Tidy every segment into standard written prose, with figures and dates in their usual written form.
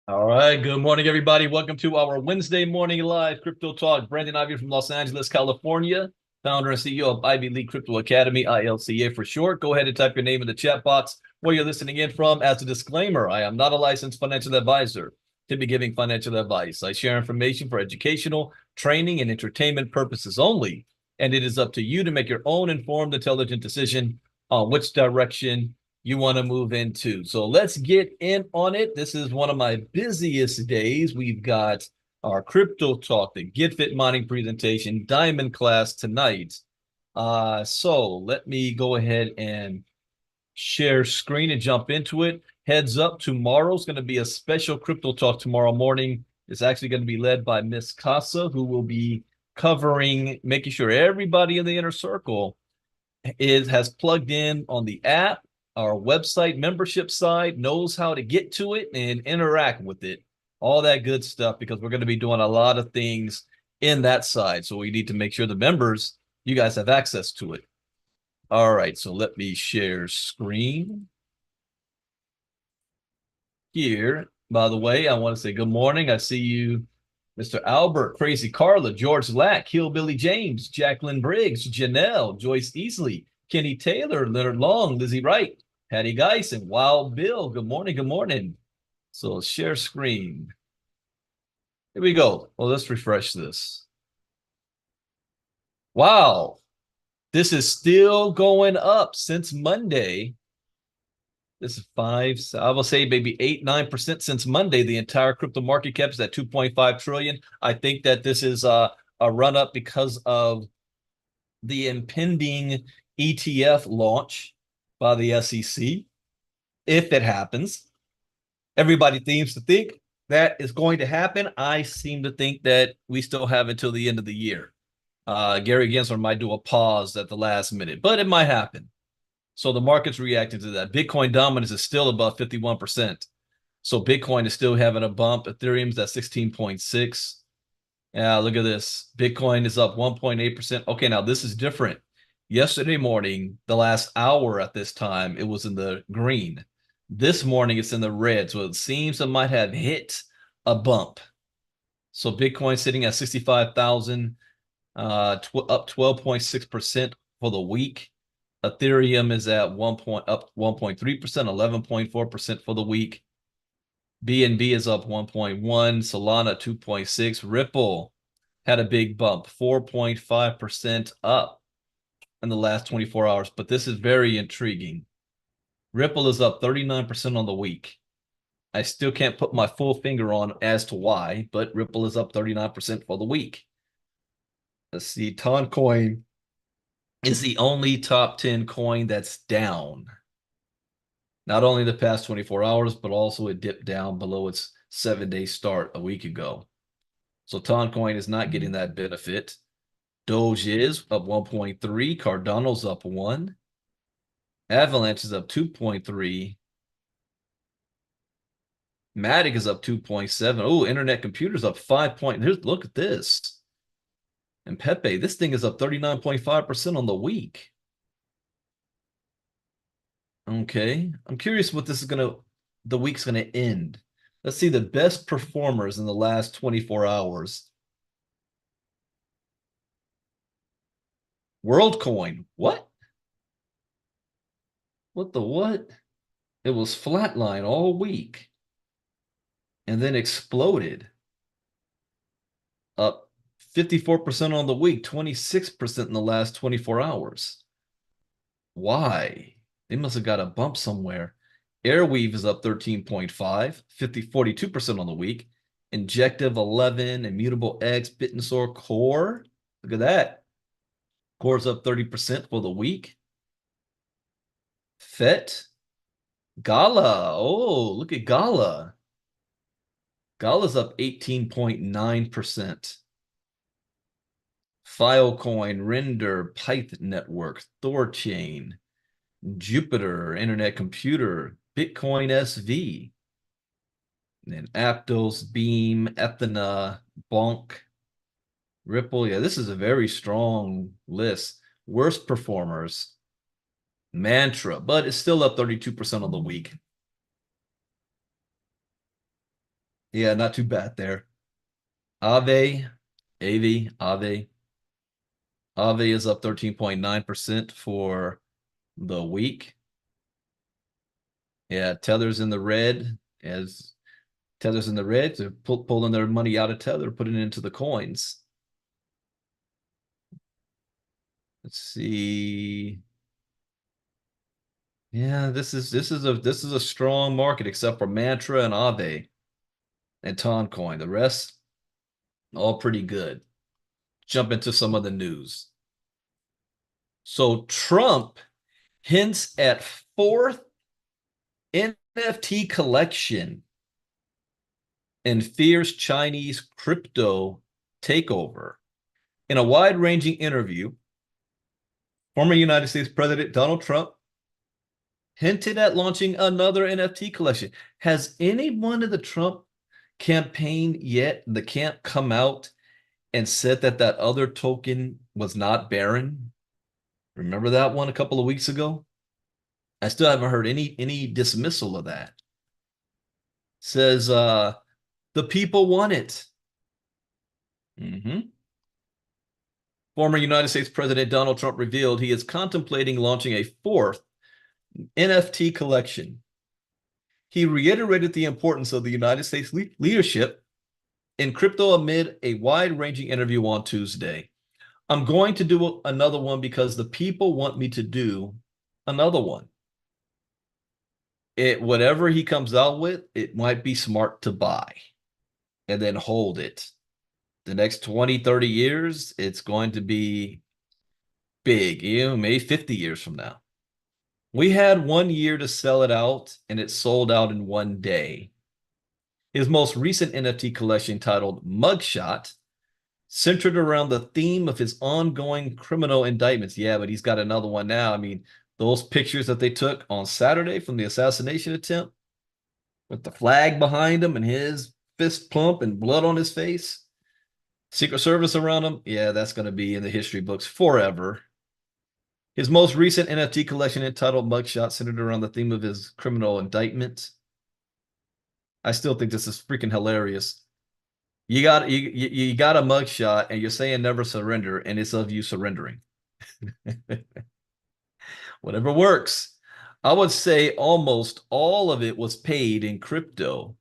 All right. Good morning, everybody. Welcome to our Wednesday morning live crypto talk. Brandon Ivey from Los Angeles, California, founder and CEO of Ivy League Crypto Academy, ILCA for short. Go ahead and type your name in the chat box where you're listening in from. As a disclaimer, I am not a licensed financial advisor to be giving financial advice. I share information for educational, training, and entertainment purposes only. And it is up to you to make your own informed, intelligent decision on which direction you want to move into. So let's get in on it. This is one of my busiest days. We've got our crypto talk, the Get Fit mining presentation, diamond class tonight. So let me go ahead and share screen and jump into it. Heads up, tomorrow's going to be a special crypto talk tomorrow morning. It's actually going to be led by Miss Casa, who will be covering, making sure everybody in the inner circle has plugged in on the app, our website membership side, knows how to get to it and interact with it, all that good stuff, because we're going to be doing a lot of things in that side. So we need to make sure the members, you guys have access to it. All right, so let me share screen here. By the way, I want to say good morning. I see you, Mr. Albert, Crazy Carla, George Lack, Hillbilly James, Jacqueline Briggs, Janelle, Joyce Easley, Kenny Taylor, Leonard Long, Lizzie Wright, Patty Geis, and Wild Bill. Good morning. Good morning. So share screen. Here we go. Well, let's refresh this. Wow. This is still going up since Monday. This is five, I will say maybe 8-9% since Monday. The entire crypto market cap is at 2.5 trillion. I think that this is a run up because of the impending ETF launch by the SEC. If it happens, everybody seems to think that is going to happen. I seem to think that we still have until the end of the year. Gary Gensler might do a pause at the last minute, but it might happen. So the market's reacting to that. Bitcoin dominance is still above 51%. So Bitcoin is still having a bump. Ethereum's at 16.6. Yeah, look at this. Bitcoin is up 1.8%. Okay, now this is different. Yesterday morning, the last hour at this time, it was in the green. This morning, it's in the red. So it seems it might have hit a bump. So Bitcoin sitting at 65,000, up 12.6% for the week. Ethereum is at up 1.3%, 11.4% for the week. BNB is up 1.1, Solana 2.6, Ripple had a big bump, 4.5% up in the last 24 hours. But this is very intriguing. Ripple is up 39% on the week. I still can't put my full finger on as to why, but Ripple is up 39% for the week. Let's see, Toncoin is the only top 10 coin that's down. Not only the past 24 hours, but also it dipped down below its 7-day start a week ago. So Toncoin is not getting that benefit. Doge is up 1.3. Cardano's up 1. Avalanche is up 2.3. Matic is up 2.7. Oh, Internet Computer's up 5. Look at this. And Pepe, this thing is up 39.5% on the week. Okay. I'm curious what the week's gonna end. Let's see the best performers in the last 24 hours. WorldCoin. What? What the what? It was flatline all week and then exploded. Up 54% on the week, 26% in the last 24 hours. Why? They must have got a bump somewhere. Airweave is up 13.5, 42% on the week. Injective 11, Immutable X, Bitensor Core. Look at that. Core's up 30% for the week. FET. Gala. Oh, look at Gala. Gala's up 18.9%. Filecoin, Render, Python Network, Thorchain, Jupiter, Internet Computer, Bitcoin SV, and then Aptos, Beam, Ethena, Bonk, Ripple. Yeah, this is a very strong list. Worst performers, Mantra, but it's still up 32% on the week. Yeah, not too bad there. Ave, Ave. Ave is up 13.9% for the week. Yeah, Tether's in the red as Tether's in the red. They're pulling their money out of Tether, putting it into the coins. Let's see. Yeah, this is a strong market except for Mantra and Aave and Toncoin. The rest all pretty good. Jump into some of the news. So Trump hints at fourth NFT collection and fears Chinese crypto takeover. In a wide-ranging interview, former United States President Donald Trump hinted at launching another NFT collection. Has anyone in the Trump campaign yet, the camp, come out and said that that other token was not barren? Remember that one a couple of weeks ago? I still haven't heard any dismissal of that. Says the people want it. Mm-hmm. Former United States President Donald Trump revealed he is contemplating launching a fourth NFT collection. He reiterated the importance of the United States leadership in crypto amid a wide-ranging interview on Tuesday. I'm going to do another one because the people want me to do another one. Whatever he comes out with, it might be smart to buy and then hold it. The next 20, 30 years, it's going to be big, maybe 50 years from now. We had 1 year to sell it out, and it sold out in 1 day. His most recent NFT collection, titled Mugshot, centered around the theme of his ongoing criminal indictments. Yeah, but he's got another one now. I mean, those pictures that they took on Saturday from the assassination attempt with the flag behind him and his fist plump and blood on his face, Secret Service around him. Yeah, that's going to be in the history books forever. His most recent NFT collection, entitled Mugshot, centered around the theme of his criminal indictment. I still think this is freaking hilarious. You got a mugshot and you're saying never surrender, and it's of you surrendering. Whatever works. I would say almost all of it was paid in crypto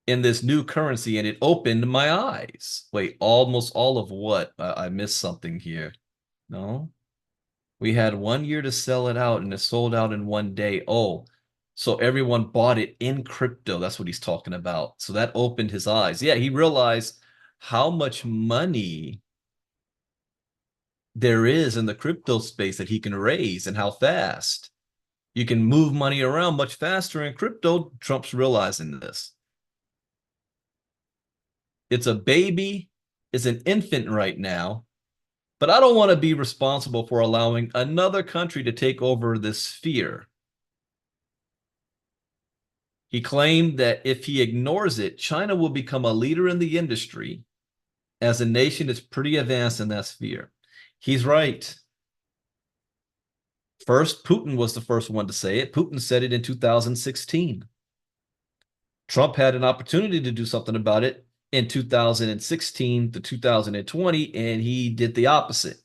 in this new currency, and it opened my eyes. Wait, almost all of what? I missed something here. No, we had 1 year to sell it out, and it sold out in 1 day. Oh, so everyone bought it in crypto. That's what he's talking about. So that opened his eyes. Yeah, he realized how much money there is in the crypto space that he can raise and how fast you can move money around much faster in crypto. Trump's realizing this. It's a baby, it's an infant right now, but I don't want to be responsible for allowing another country to take over this sphere. He claimed that if he ignores it, China will become a leader in the industry, as a nation is pretty advanced in that sphere. He's right. First, Putin was the first one to say it. Putin said it in 2016. Trump had an opportunity to do something about it in 2016 to 2020, and he did the opposite.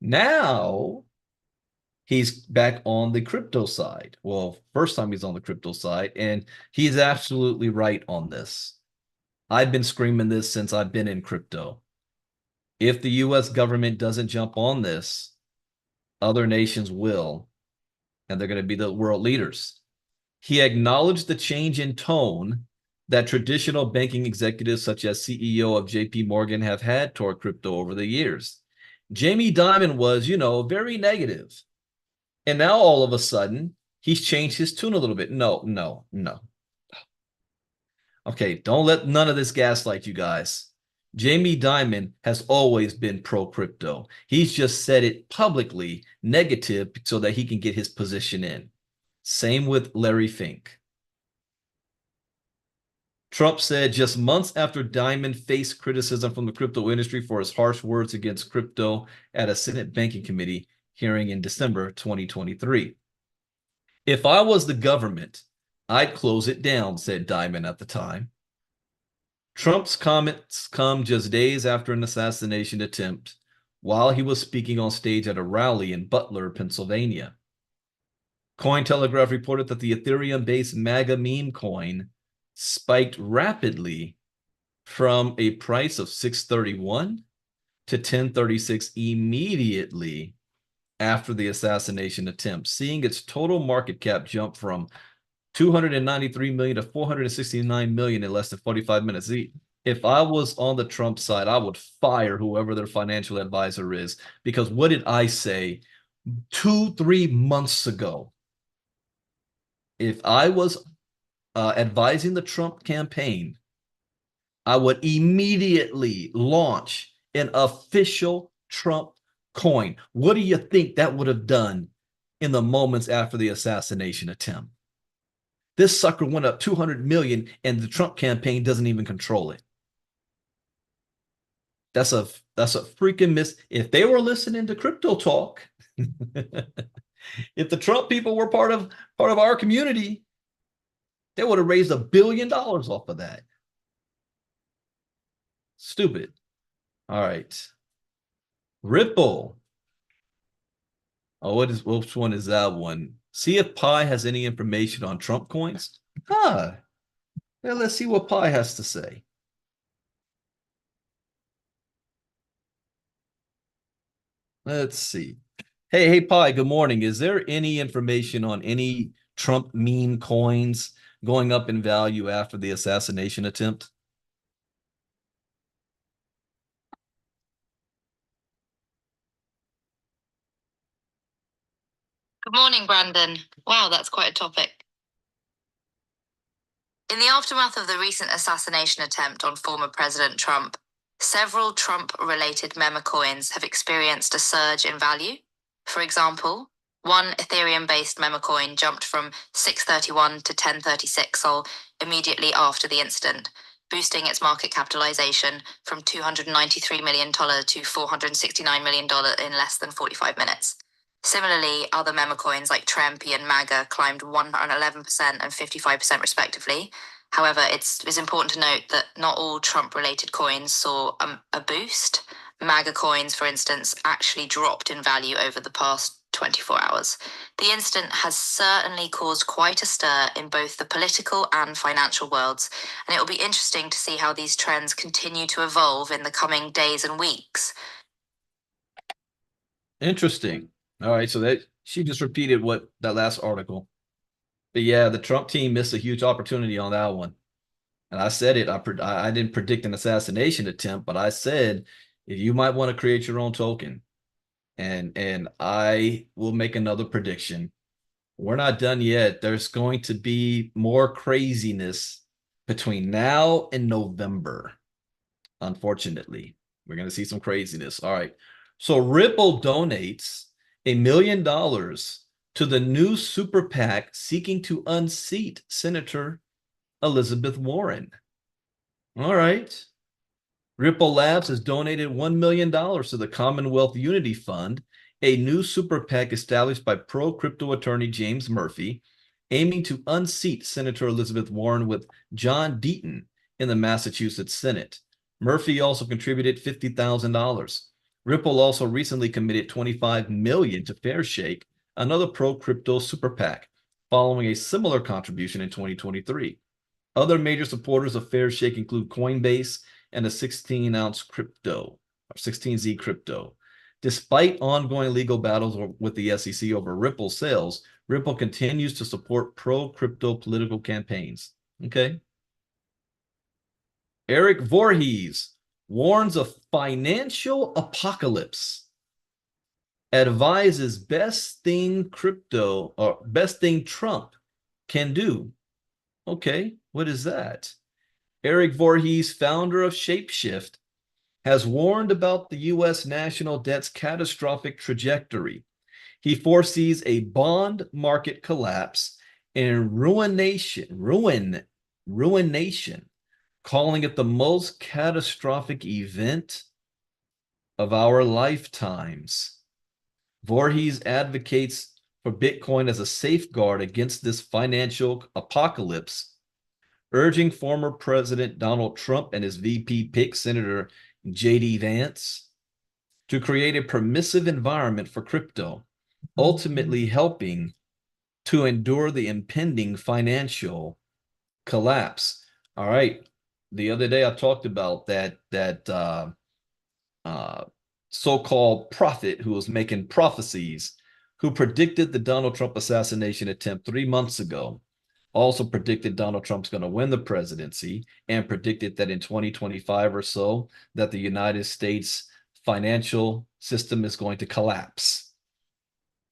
Now he's back on the crypto side. Well, first time he's on the crypto side, and he's absolutely right on this. I've been screaming this since I've been in crypto. If the US government doesn't jump on this, other nations will, and they're going to be the world leaders. He acknowledged the change in tone that traditional banking executives such as CEO of JP Morgan have had toward crypto over the years. Jamie Dimon was, very negative. And now all of a sudden, he's changed his tune a little bit. No, no, no. Okay, don't let none of this gaslight you guys. Jamie Dimon has always been pro crypto. He's just said it publicly negative so that he can get his position in. Same with Larry Fink. Trump said just months after Dimon faced criticism from the crypto industry for his harsh words against crypto at a Senate Banking Committee hearing in December 2023. If I was the government, I'd close it down, said Diamond at the time. Trump's comments come just days after an assassination attempt while he was speaking on stage at a rally in Butler, Pennsylvania. Cointelegraph reported that the Ethereum-based MAGA meme coin spiked rapidly from a price of $6.31 to $10.36 immediately after the assassination attempt, seeing its total market cap jump from 293 million to 469 million in less than 45 minutes. If I was on the Trump side, I would fire whoever their financial advisor is, because what did I say 2-3 months ago? If I was advising the Trump campaign, I would immediately launch an official Trump coin. What do you think that would have done in the moments after the assassination attempt? This sucker went up 200 million and the Trump campaign doesn't even control it. That's a freaking miss. If they were listening to Crypto Talk, if the Trump people were part of our community, they would have raised $1 billion off of that. Stupid. All right. Ripple. Oh, which one is that one? See if Pi has any information on Trump coins. Yeah, let's see what Pi has to say. Let's see. Hey, Pi, good morning. Is there any information on any Trump meme coins going up in value after the assassination attempt? Good morning, Brandon. Wow, that's quite a topic. In the aftermath of the recent assassination attempt on former President Trump, several Trump-related meme coins have experienced a surge in value. For example, one Ethereum-based meme coin jumped from $6.31 to $10.36 SOL immediately after the incident, boosting its market capitalization from $293 million to $469 million in less than 45 minutes. Similarly, other meme coins like Trempy and MAGA climbed 111% and 55% respectively. However, it's important to note that not all Trump-related coins saw a boost. MAGA coins, for instance, actually dropped in value over the past 24 hours. The incident has certainly caused quite a stir in both the political and financial worlds, and it will be interesting to see how these trends continue to evolve in the coming days and weeks. Interesting. All right, so that she just repeated what that last article. But yeah, the Trump team missed a huge opportunity on that one. And I said it. I didn't predict an assassination attempt, but I said if you might want to create your own token, and I will make another prediction. We're not done yet. There's going to be more craziness between now and November. Unfortunately, we're going to see some craziness. All right. So Ripple donates $1 million to the new super PAC seeking to unseat Senator Elizabeth Warren. All right. Ripple Labs has donated $1 million to the Commonwealth Unity Fund, a new super PAC established by pro-crypto attorney James Murphy, aiming to unseat Senator Elizabeth Warren with John Deaton in the Massachusetts Senate. Murphy also contributed $50,000. Ripple also recently committed $25 million to Fairshake, another pro-crypto super PAC, following a similar contribution in 2023. Other major supporters of Fairshake include Coinbase and a 16-ounce crypto, or 16Z crypto. Despite ongoing legal battles with the SEC over Ripple sales, Ripple continues to support pro-crypto political campaigns. Okay. Eric Voorhees warns of financial apocalypse, advises best thing crypto or best thing Trump can do. Okay, what is that? Eric Voorhees, founder of Shapeshift, has warned about the U.S. national debt's catastrophic trajectory. He foresees a bond market collapse and ruination, calling it the most catastrophic event of our lifetimes. Voorhees advocates for Bitcoin as a safeguard against this financial apocalypse, urging former President Donald Trump and his VP pick, Senator J.D. Vance, to create a permissive environment for crypto, ultimately helping to endure the impending financial collapse. All right. The other day I talked about that so-called prophet who was making prophecies, who predicted the Donald Trump assassination attempt 3 months ago, also predicted Donald Trump's going to win the presidency, and predicted that in 2025 or so that the United States financial system is going to collapse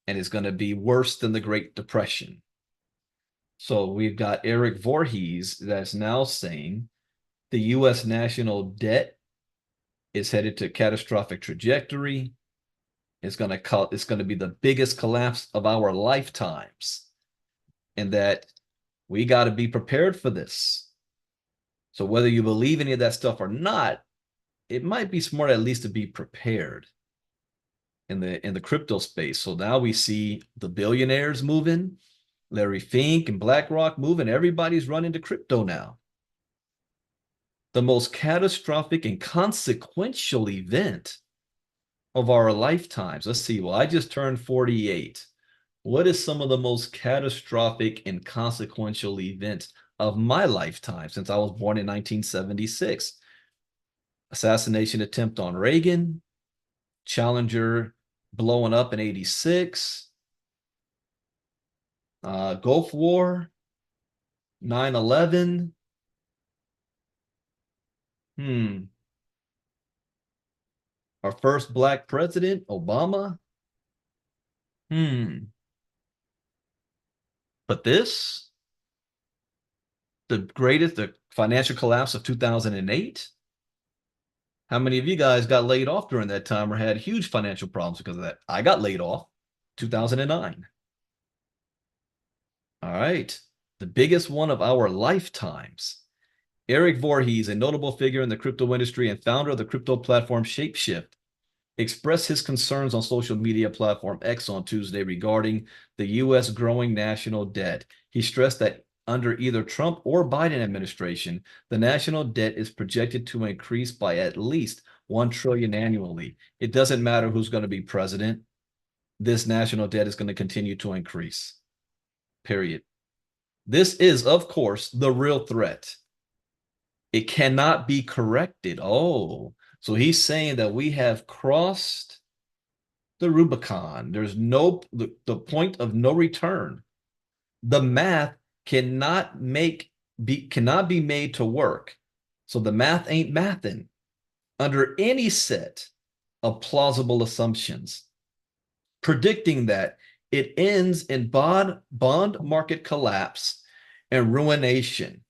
and is going to be worse than the Great Depression. So we've got Eric Voorhees that's now saying the U.S. national debt is headed to a catastrophic trajectory. It's going to be the biggest collapse of our lifetimes, and that we got to be prepared for this. So whether you believe any of that stuff or not, it might be smart at least to be prepared in the crypto space. So now we see the billionaires moving, Larry Fink and BlackRock moving. Everybody's running to crypto now. The most catastrophic and consequential event of our lifetimes. Let's see. Well, I just turned 48. What is some of the most catastrophic and consequential events of my lifetime since I was born in 1976? Assassination attempt on Reagan, Challenger blowing up in 86, Gulf War, 9/11. Our first black president, Obama. But this, the financial collapse of 2008. How many of you guys got laid off during that time or had huge financial problems because of that? I got laid off 2009. All right. The biggest one of our lifetimes. Eric Voorhees, a notable figure in the crypto industry and founder of the crypto platform Shapeshift, expressed his concerns on social media platform X on Tuesday regarding the U.S. growing national debt. He stressed that under either Trump or Biden administration, the national debt is projected to increase by at least $1 trillion annually. It doesn't matter who's going to be president. This national debt is going to continue to increase. Period. This is, of course, the real threat. It cannot be corrected. Oh, so he's saying that we have crossed the Rubicon. There's the point of no return. The math cannot be made to work. So the math ain't mathing under any set of plausible assumptions, predicting that it ends in bond market collapse and ruination.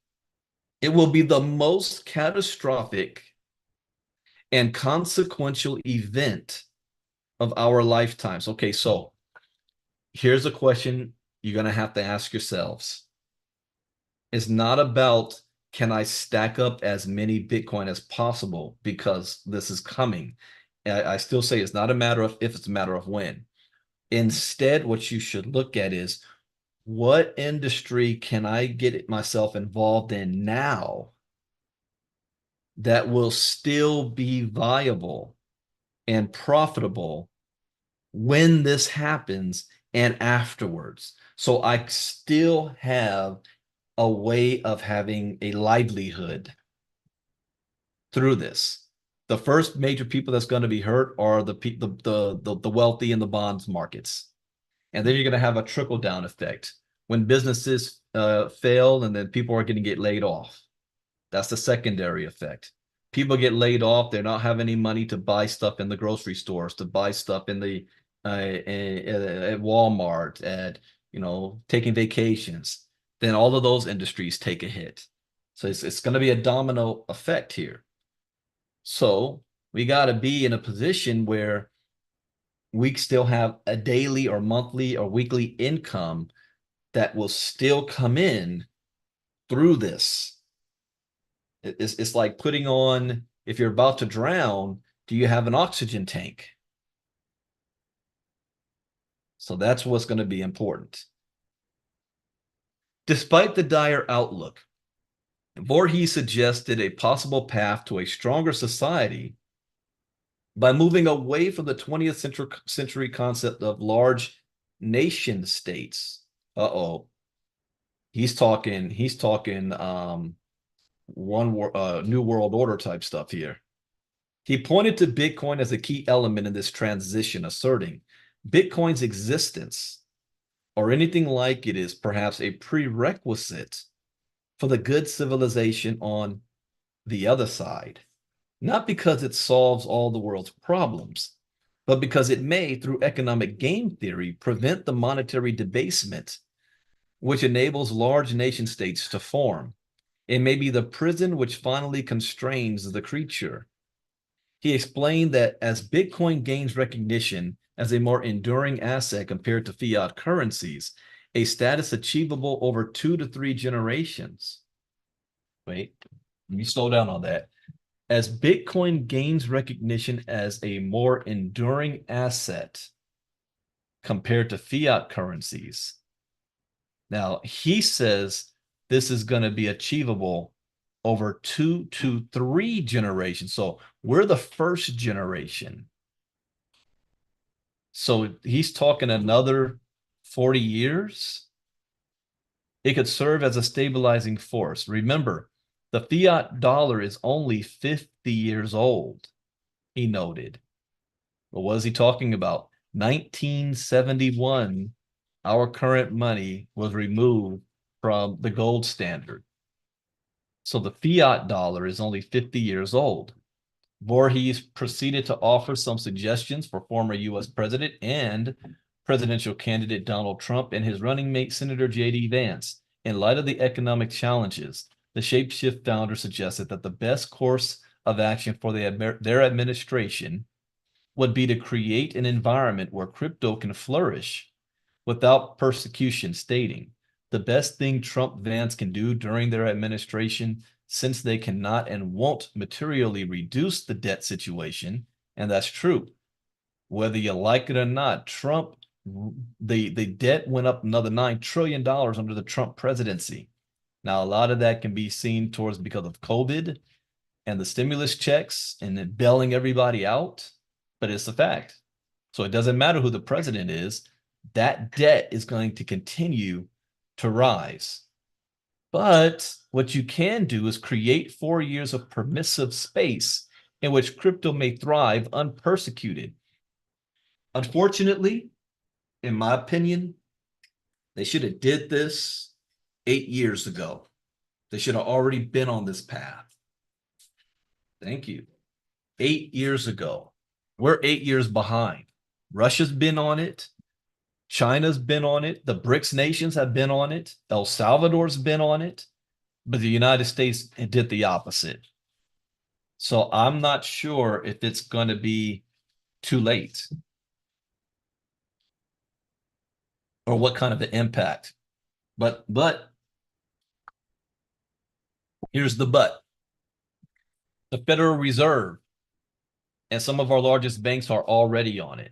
It will be the most catastrophic and consequential event of our lifetimes. Okay, so here's a question you're going to have to ask yourselves. It's not about, can I stack up as many Bitcoin as possible because this is coming. I still say it's not a matter of if, it's a matter of when. Instead, what you should look at is, what industry can I get myself involved in now that will still be viable and profitable when this happens and afterwards? So I still have a way of having a livelihood through this. The first major people that's going to be hurt are the wealthy in the bonds markets. And then you're going to have a trickle-down effect when businesses fail, and then people are going to get laid off. That's the secondary effect. People get laid off. They're not having any money to buy stuff in the grocery stores, to buy stuff in the at Walmart, at taking vacations. Then all of those industries take a hit. So it's going to be a domino effect here. So we got to be in a position where we still have a daily or monthly or weekly income that will still come in through this. It's like putting on, if you're about to drown, do you have an oxygen tank? So that's what's going to be important. Despite the dire outlook, Voorhees suggested a possible path to a stronger society by moving away from the 20th century concept of large nation states. Uh-oh. He's talking new world order type stuff here. He pointed to Bitcoin as a key element in this transition, asserting Bitcoin's existence or anything like it is perhaps a prerequisite for the good civilization on the other side. Not because it solves all the world's problems, but because it may, through economic game theory, prevent the monetary debasement which enables large nation states to form. It may be the prison which finally constrains the creature. He explained that as Bitcoin gains recognition as a more enduring asset compared to fiat currencies, a status achievable over 2 to 3 generations. Wait, let me slow down on that. As Bitcoin gains recognition as a more enduring asset compared to fiat currencies. Now, he says this is going to be achievable over 2 to 3 generations. So we're the first generation. So he's talking another 40 years. It could serve as a stabilizing force. Remember, the fiat dollar is only 50 years old, he noted. But what is he talking about? 1971, our current money was removed from the gold standard. So the fiat dollar is only 50 years old. Voorhees proceeded to offer some suggestions for former U.S. President and presidential candidate Donald Trump and his running mate, Senator J.D. Vance. In light of the economic challenges, the Shapeshift founder suggested that the best course of action for their administration would be to create an environment where crypto can flourish without persecution, stating, the best thing Trump Vance can do during their administration, since they cannot and won't materially reduce the debt situation, and that's true. Whether you like it or not, Trump, the debt went up another $9 trillion under the Trump presidency. Now, a lot of that can be seen towards because of COVID and the stimulus checks and then bailing everybody out, but it's a fact. So it doesn't matter who the president is, that debt is going to continue to rise. But what you can do is create 4 years of permissive space in which crypto may thrive unpersecuted. Unfortunately, in my opinion, they should have did this 8 years ago. They should have already been on this path. Thank you. 8 years ago. We're 8 years behind. Russia's been on it. China's been on it. The BRICS nations have been on it. El Salvador's been on it. But the United States did the opposite. So I'm not sure if it's going to be too late or what kind of an impact. But here's the but. The Federal Reserve and some of our largest banks are already on it.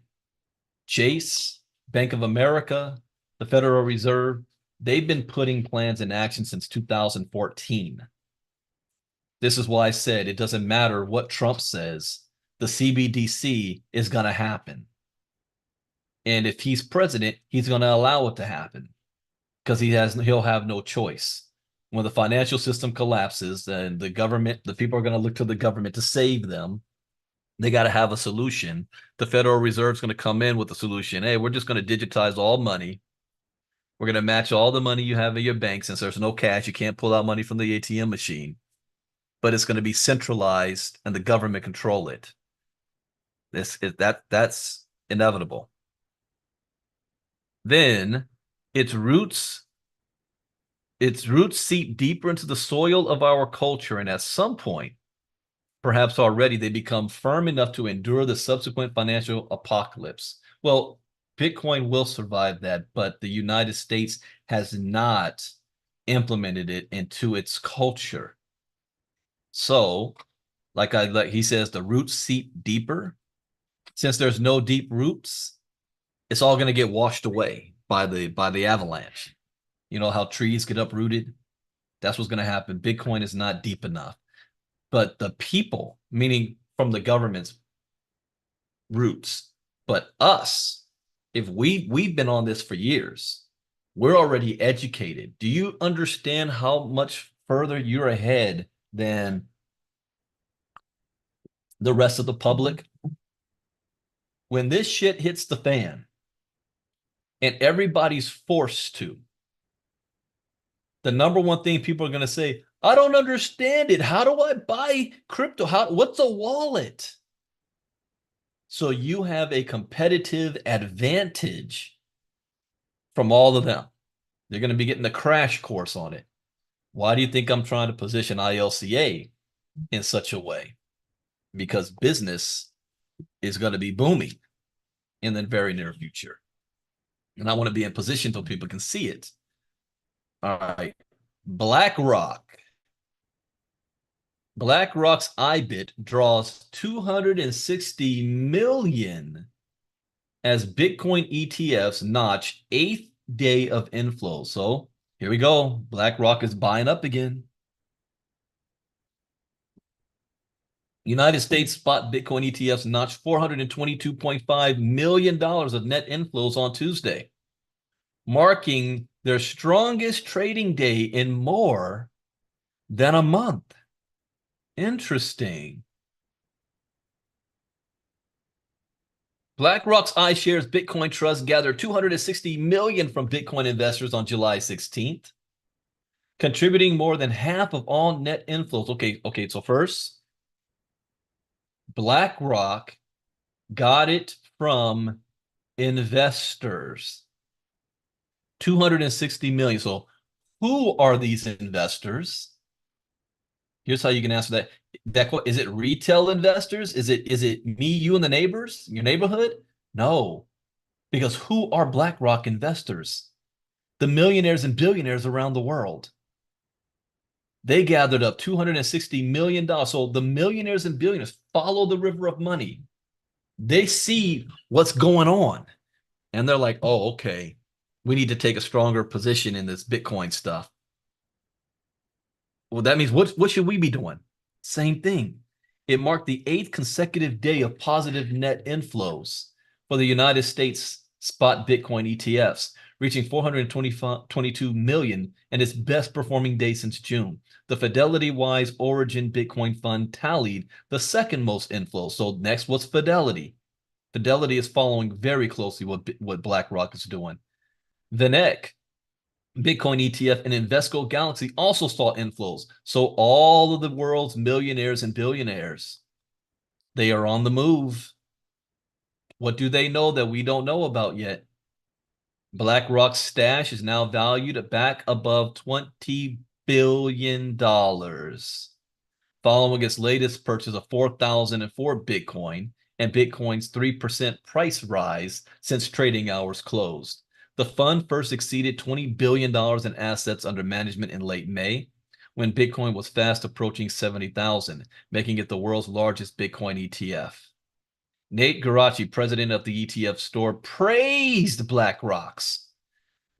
Chase, Bank of America, the Federal Reserve, they've been putting plans in action since 2014. This is why I said it doesn't matter what Trump says, the CBDC is going to happen. And if he's president, he's going to allow it to happen because he'll have no choice. When the financial system collapses, then the people are going to look to the government to save them. They got to have a solution. The Federal Reserve is going to come in with a solution. Hey, we're just going to digitize all money. We're going to match all the money you have in your bank. Since there's no cash, you can't pull out money from the ATM machine. But it's going to be centralized and the government control it. That's inevitable. Then its roots seep deeper into the soil of our culture, and at some point, perhaps already, they become firm enough to endure the subsequent financial apocalypse. Well, Bitcoin will survive that, but the United States has not implemented it into its culture. So, like he says, the roots seep deeper. Since there's no deep roots, it's all going to get washed away by the avalanche. You know how trees get uprooted? That's what's going to happen. Bitcoin is not deep enough. But the people, meaning from the government's roots, but us, if we've been on this for years, we're already educated. Do you understand how much further you're ahead than the rest of the public? When this shit hits the fan and everybody's forced to, the number one thing people are going to say, I don't understand it. How do I buy crypto? What's a wallet? So you have a competitive advantage from all of them. They're going to be getting the crash course on it. Why do you think I'm trying to position ILCA in such a way? Because business is going to be booming in the very near future. And I want to be in position so people can see it. All right. BlackRock's IBIT draws 260 million as Bitcoin ETFs notch eighth day of inflow. So here we go. BlackRock is buying up again. United States spot Bitcoin ETFs notched $422.5 million of net inflows on Tuesday, marking their strongest trading day in more than a month. Interesting. BlackRock's iShares Bitcoin Trust gathered 260 million from Bitcoin investors on July 16th, contributing more than half of all net inflows. Okay, so first, BlackRock got it from investors. 260 million. So who are these investors? Here's how you can answer that. Is it retail investors? Is it me, you, and the neighbors, your neighborhood? No, because who are BlackRock investors? The millionaires and billionaires around the world. They gathered up $260 million. So the millionaires and billionaires follow the river of money. They see what's going on. And they're like, oh, okay, we need to take a stronger position in this Bitcoin stuff. Well, that means what should we be doing? Same thing. It marked the eighth consecutive day of positive net inflows for the United States spot Bitcoin ETFs, reaching 422 million and its best performing day since June. The Fidelity Wise Origin Bitcoin Fund tallied the second most inflows. So next, what's Fidelity? Fidelity is following very closely what BlackRock is doing. VanEck, Bitcoin ETF, and Invesco Galaxy also saw inflows. So all of the world's millionaires and billionaires, they are on the move. What do they know that we don't know about yet? BlackRock's stash is now valued back above $20 billion, following its latest purchase of 4,004 Bitcoin and Bitcoin's 3% price rise since trading hours closed. The fund first exceeded $20 billion in assets under management in late May, when Bitcoin was fast approaching 70,000, making it the world's largest Bitcoin ETF. Nate Garachi, president of the ETF store, praised BlackRock's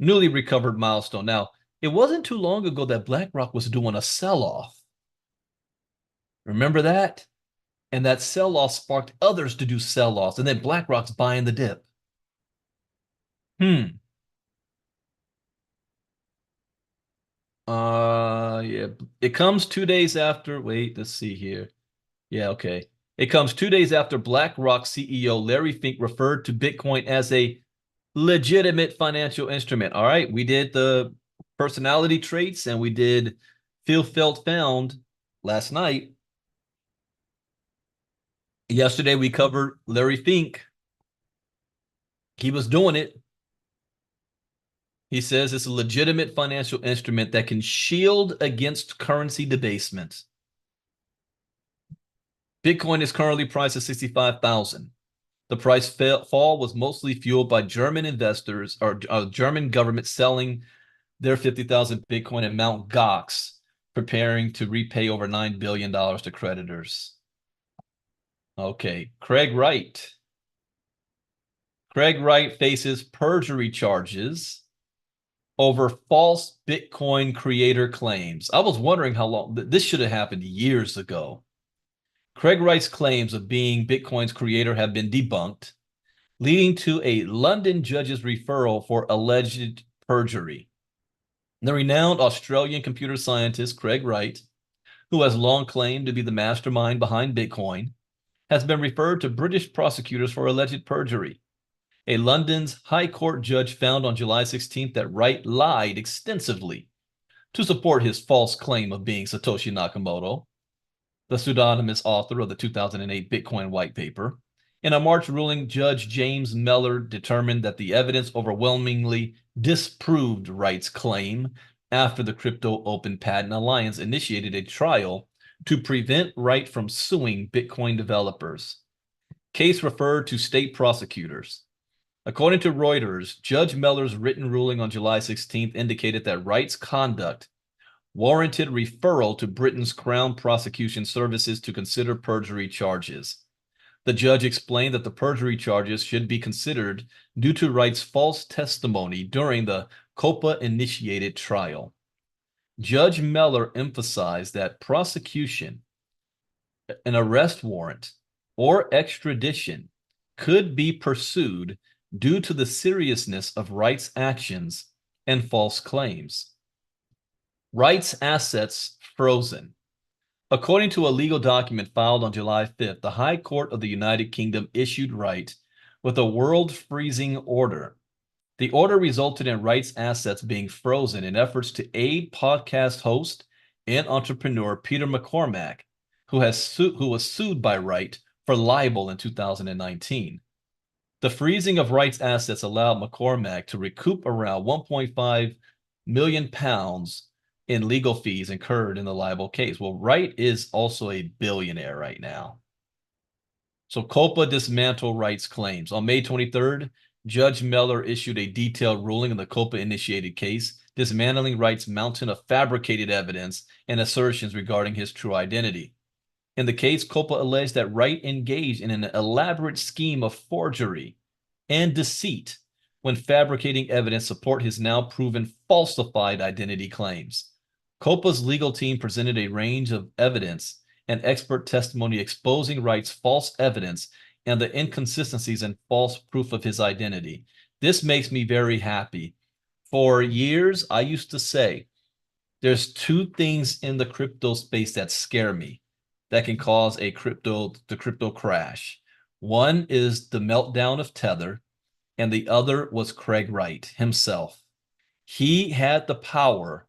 newly recovered milestone. Now, it wasn't too long ago that BlackRock was doing a sell-off. Remember that? And that sell-off sparked others to do sell-offs, and then BlackRock's buying the dip. Yeah. It comes 2 days after. Wait, let's see here. Yeah, okay. It comes 2 days after BlackRock CEO Larry Fink referred to Bitcoin as a legitimate financial instrument. All right, we did the personality traits and we did feel, felt, found last night. Yesterday we covered Larry Fink. He was doing it. He says it's a legitimate financial instrument that can shield against currency debasement. Bitcoin is currently priced at 65,000. The price fall was mostly fueled by German investors or German government selling their 50,000 Bitcoin and Mt. Gox, preparing to repay over $9 billion to creditors. Okay, Craig Wright. Craig Wright faces perjury charges over false Bitcoin creator claims. I was wondering how long this should have happened years ago. Craig Wright's claims of being Bitcoin's creator have been debunked, leading to a London judge's referral for alleged perjury. The renowned Australian computer scientist Craig Wright, who has long claimed to be the mastermind behind Bitcoin, has been referred to British prosecutors for alleged perjury. A London's High Court judge found on July 16th that Wright lied extensively to support his false claim of being Satoshi Nakamoto, the pseudonymous author of the 2008 Bitcoin white paper. In a March ruling, Judge James Mellor determined that the evidence overwhelmingly disproved Wright's claim after the Crypto Open Patent Alliance initiated a trial to prevent Wright from suing Bitcoin developers. Case referred to state prosecutors. According to Reuters, Judge Mellor's written ruling on July 16th indicated that Wright's conduct warranted referral to Britain's Crown Prosecution Services to consider perjury charges. The judge explained that the perjury charges should be considered due to Wright's false testimony during the COPA-initiated trial. Judge Mellor emphasized that prosecution, an arrest warrant, or extradition could be pursued due to the seriousness of Wright's actions and false claims. Wright's assets frozen. According to a legal document filed on July 5th, the High Court of the United Kingdom issued Wright with a world-freezing order. The order resulted in Wright's assets being frozen in efforts to aid podcast host and entrepreneur Peter McCormack, who was sued by Wright for libel in 2019. The freezing of Wright's assets allowed McCormack to recoup around £1.5 million in legal fees incurred in the libel case. Well, Wright is also a billionaire right now. So COPA dismantled Wright's claims. On May 23rd, Judge Mellor issued a detailed ruling in the COPA-initiated case, dismantling Wright's mountain of fabricated evidence and assertions regarding his true identity. In the case, COPA alleged that Wright engaged in an elaborate scheme of forgery and deceit when fabricating evidence to support his now proven falsified identity claims. COPA's legal team presented a range of evidence and expert testimony exposing Wright's false evidence and the inconsistencies and false proof of his identity. This makes me very happy. For years, I used to say, there's two things in the crypto space that scare me that can cause the crypto crash. One is the meltdown of Tether, and the other was Craig Wright himself. He had the power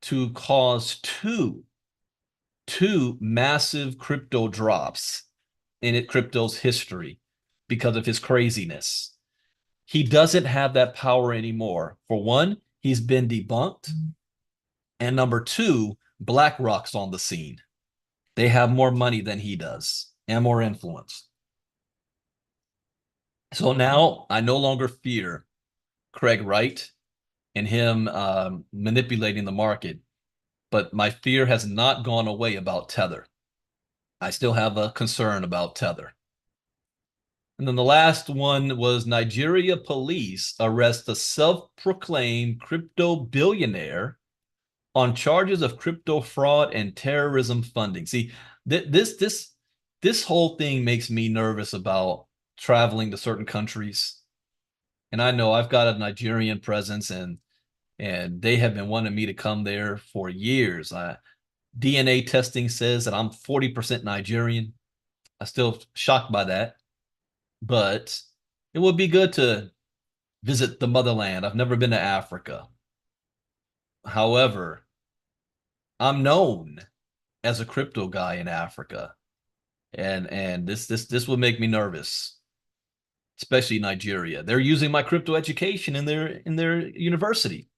to cause two massive crypto drops in crypto's history because of his craziness. He doesn't have that power anymore. For one, he's been debunked. And number two, BlackRock's on the scene. They have more money than he does and more influence. So now I no longer fear Craig Wright and him manipulating the market, but my fear has not gone away about Tether. I still have a concern about Tether. And then the last one was Nigeria police arrest a self-proclaimed crypto billionaire on charges of crypto fraud and terrorism funding. See, this whole thing makes me nervous about traveling to certain countries. And I know I've got a Nigerian presence, and they have been wanting me to come there for years. DNA testing says that I'm 40% Nigerian. I'm still shocked by that. But it would be good to visit the motherland. I've never been to Africa. However, I'm known as a crypto guy in Africa. And this will make me nervous, especially Nigeria. They're using my crypto education in their university.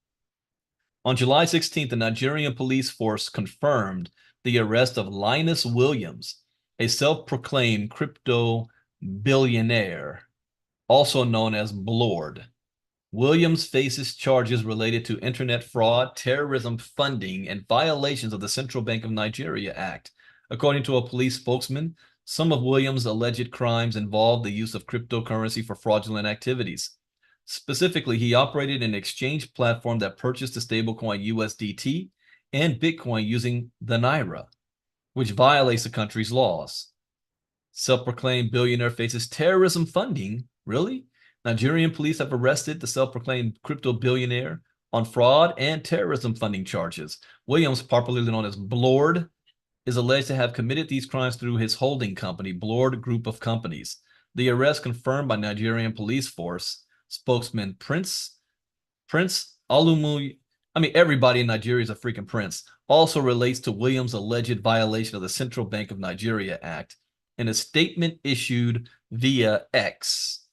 On July 16th, the Nigerian police force confirmed the arrest of Linus Williams, a self-proclaimed crypto billionaire, also known as Blord. Williams faces charges related to internet fraud, terrorism funding, and violations of the Central Bank of Nigeria Act. According to a police spokesman, Some of Williams' alleged crimes involved the use of cryptocurrency for fraudulent activities. Specifically, he operated an exchange platform that purchased the stablecoin USDT and Bitcoin using the Naira, which violates the country's laws. Self-proclaimed billionaire faces terrorism funding. Really? Nigerian police have arrested the self-proclaimed crypto billionaire on fraud and terrorism funding charges. Williams, popularly known as Blord, is alleged to have committed these crimes through his holding company, Blord Group of Companies. The arrest, confirmed by Nigerian police force spokesman Prince Olumu, everybody in Nigeria is a freaking prince, also relates to Williams' alleged violation of the Central Bank of Nigeria Act. In a statement issued via X,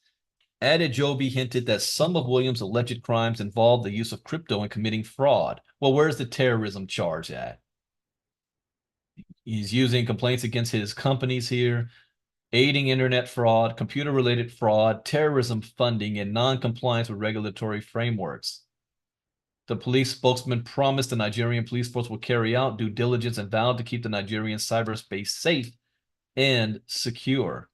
Adejobi hinted that some of Williams' alleged crimes involved the use of crypto in committing fraud. Well, where's the terrorism charge at? He's using complaints against his companies here, aiding internet fraud, computer-related fraud, terrorism funding, and non-compliance with regulatory frameworks. The police spokesman promised the Nigerian police force will carry out due diligence and vowed to keep the Nigerian cyberspace safe and secure.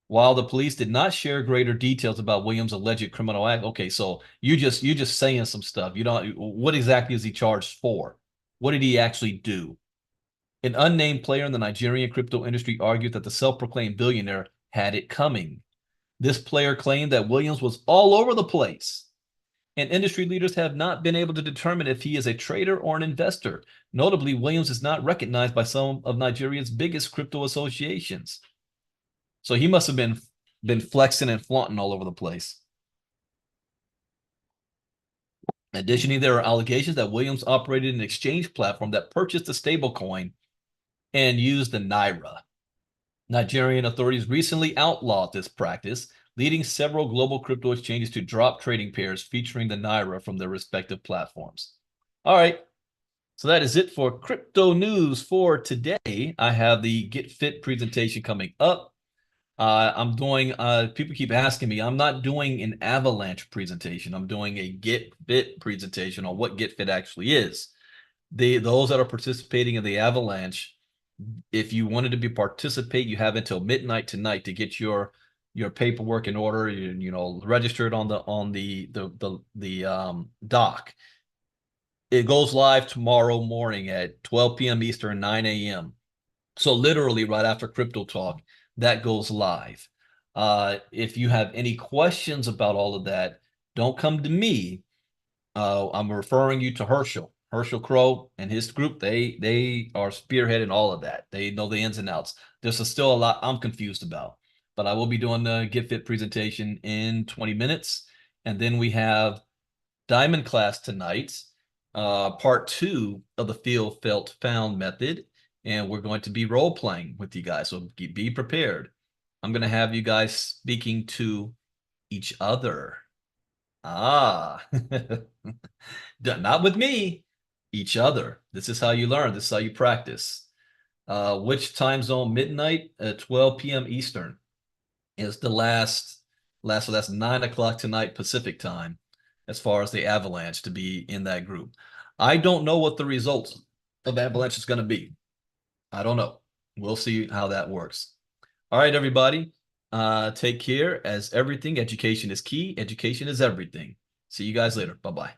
While the police did not share greater details about Williams' alleged criminal act, okay, so you just saying some stuff. You don't. What exactly is he charged for? What did he actually do? An unnamed player in the Nigerian crypto industry argued that the self-proclaimed billionaire had it coming. This player claimed that Williams was all over the place, and industry leaders have not been able to determine if he is a trader or an investor. Notably, Williams is not recognized by some of Nigeria's biggest crypto associations. So he must have been flexing and flaunting all over the place. Additionally, there are allegations that Williams operated an exchange platform that purchased a stablecoin and used the Naira. Nigerian authorities recently outlawed this practice, leading several global crypto exchanges to drop trading pairs featuring the Naira from their respective platforms. All right, so that is it for crypto news for today. I have the Get Fit presentation coming up. I'm doing, people keep asking me, I'm not doing an Avalanche presentation. I'm doing a Get Fit presentation on what Get Fit actually is. Those that are participating in the Avalanche, if you wanted to participate, you have until midnight tonight to get your paperwork in order, registered on the doc. It goes live tomorrow morning at 12 p.m. Eastern, 9 a.m. So literally right after Crypto Talk, that goes live. If you have any questions about all of that, don't come to me. I'm referring you to Herschel Crow and his group. They are spearheading all of that. They know the ins and outs. There's still a lot I'm confused about, but I will be doing the Get Fit presentation in 20 minutes. And then we have Diamond class tonight, part 2 of the Feel, Felt, Found method. And we're going to be role playing with you guys. So be prepared. I'm going to have you guys speaking to each other. Not with me, each other. This is how you learn. This is how you practice. Which time zone? Midnight at 12 p.m. Eastern is the last. So that's 9 o'clock tonight Pacific time, as far as the Avalanche to be in that group. I don't know what the results of Avalanche is going to be. I don't know. We'll see how that works. All right, everybody. Take care. As everything, education is key. Education is everything. See you guys later. Bye-bye.